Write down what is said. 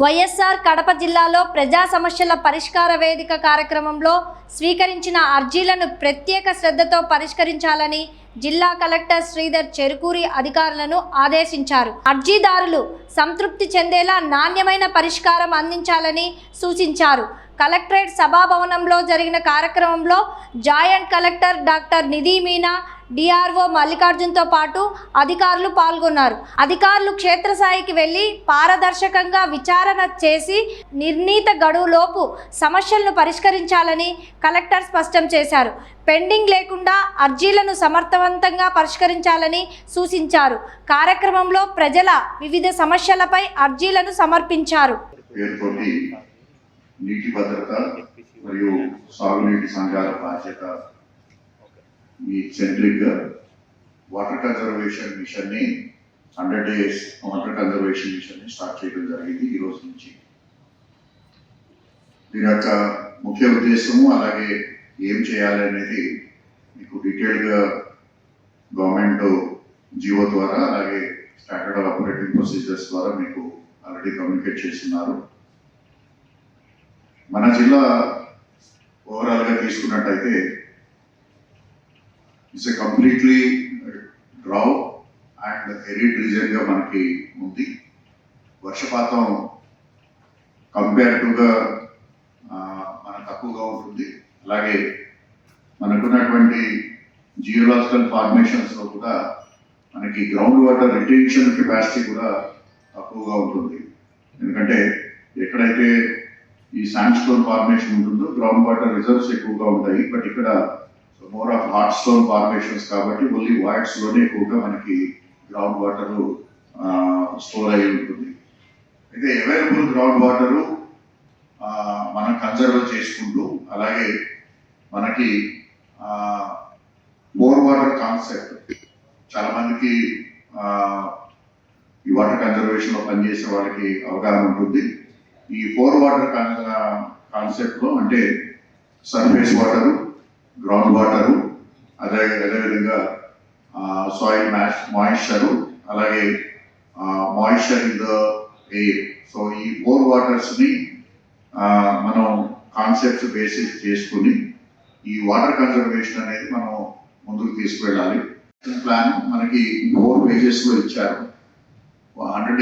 వైఎస్ఆర్ కడప జిల్లాలో ప్రజా సమస్యల పరిష్కార వేదిక కార్యక్రమంలో స్వీకరించిన అర్జీలను ప్రత్యేక శ్రద్ధతో పరిష్కరించాలని జిల్లా కలెక్టర్ శ్రీధర్ చెరుకూరి అధికారులను ఆదేశించారు. అర్జీదారులు సంతృప్తి చెందేలా నాణ్యమైన పరిష్కారం అందించాలని సూచించారు. కలెక్టరేట్ సభాభవనంలో జరిగిన కార్యక్రమంలో జాయింట్ కలెక్టర్ డాక్టర్ నిధి మీనా, డిఆర్ఓ మల్లికార్జున్తో పాటు అధికారులు పాల్గొన్నారు. అధికారులు క్షేత్రస్థాయికి వెళ్లి పారదర్శకంగా విచారణ చేసి నిర్ణీత గడువులోపు సమస్యలను పరిష్కరించాలని కలెక్టర్ స్పష్టం చేశారు. పెండింగ్ లేకుండా అర్జీలను సమర్థవంతంగా పరిష్కరించాలని సూచించారు. కార్యక్రమంలో ప్రజల వివిధ సమస్యలపై అర్జీలను సమర్పించారు. నీటి భద్రత మరియు సాగునీటి సంఘాల బాధ్యత ఈ సెంట్రిక్ వాటర్ కన్జర్వేషన్ మిషన్ ని 100 days వాటర్ కన్జర్వేషన్ మిషన్ ని స్టార్ట్ చేయడం జరిగింది ఈ రోజు నుంచి. దీని యొక్క ముఖ్య ఉద్దేశము అలాగే ఏం చేయాలి అనేది మీకు డీటెయిల్గా గవర్నమెంట్ జియో ద్వారా అలాగే స్టాండర్డ్ ఆపరేటింగ్ ప్రొసీజర్స్ ద్వారా మీకు ఆల్రెడీ కమ్యూనికేట్ చేస్తున్నారు. మన జిల్లా ఓవరాల్గా తీసుకున్నట్టయితే ఇట్స్ కంప్లీట్లీ డ్రౌ అండ్ ఎరిడ్ రీజన్గా మనకి ఉంది. వర్షపాతం కంపేరిటివ్గా మన తక్కువగా ఉంటుంది. అలాగే మనకున్నటువంటి జియోలాజికల్ ఫార్మేషన్స్లో కూడా మనకి గ్రౌండ్ వాటర్ రిటెన్షన్ కెపాసిటీ కూడా తక్కువగా ఉంటుంది. ఎందుకంటే ఎక్కడైతే ఈ శాండ్ స్టోన్ ఫార్మేషన్ ఉంటుందో గ్రౌండ్ వాటర్ రిజర్వ్స్ ఎక్కువగా ఉంటాయి. బట్ ఇక్కడ more of hot stone formations కాబట్టి ఓన్లీ వాయిడ్స్ లోనే ఎక్కువగా మనకి గ్రౌండ్ వాటర్ స్టోర్ అయి ఉంటుంది. అయితే అవైలబుల్ గ్రౌండ్ వాటరు మనం కన్జర్వ్ చేసుకుంటూ అలాగే మనకి బోర్ వాటర్ కాన్సెప్ట్ చాలా మందికి ఈ వాటర్ కన్జర్వేషన్ లో పనిచేసే వాళ్ళకి అవగాహన ఉంటుంది. ఈ 4 వాటర్ కాన్సెప్ట్ లో అంటే సర్ఫేస్ వాటరు, గ్రౌండ్ వాటరు, అదేవిధంగా సాయిల్ మాయిశ్చరు, అలాగే moisture in the air. So ఈ 4 వాటర్స్ ని మనం కాన్సెప్ట్స్ బేసిస్ చేసుకుని ఈ వాటర్ కన్జర్వేషన్ అనేది మనం ముందుకు తీసుకువెళ్ళాలి. ప్లాన్ మనకి 4 pages లో ఇచ్చారు. 100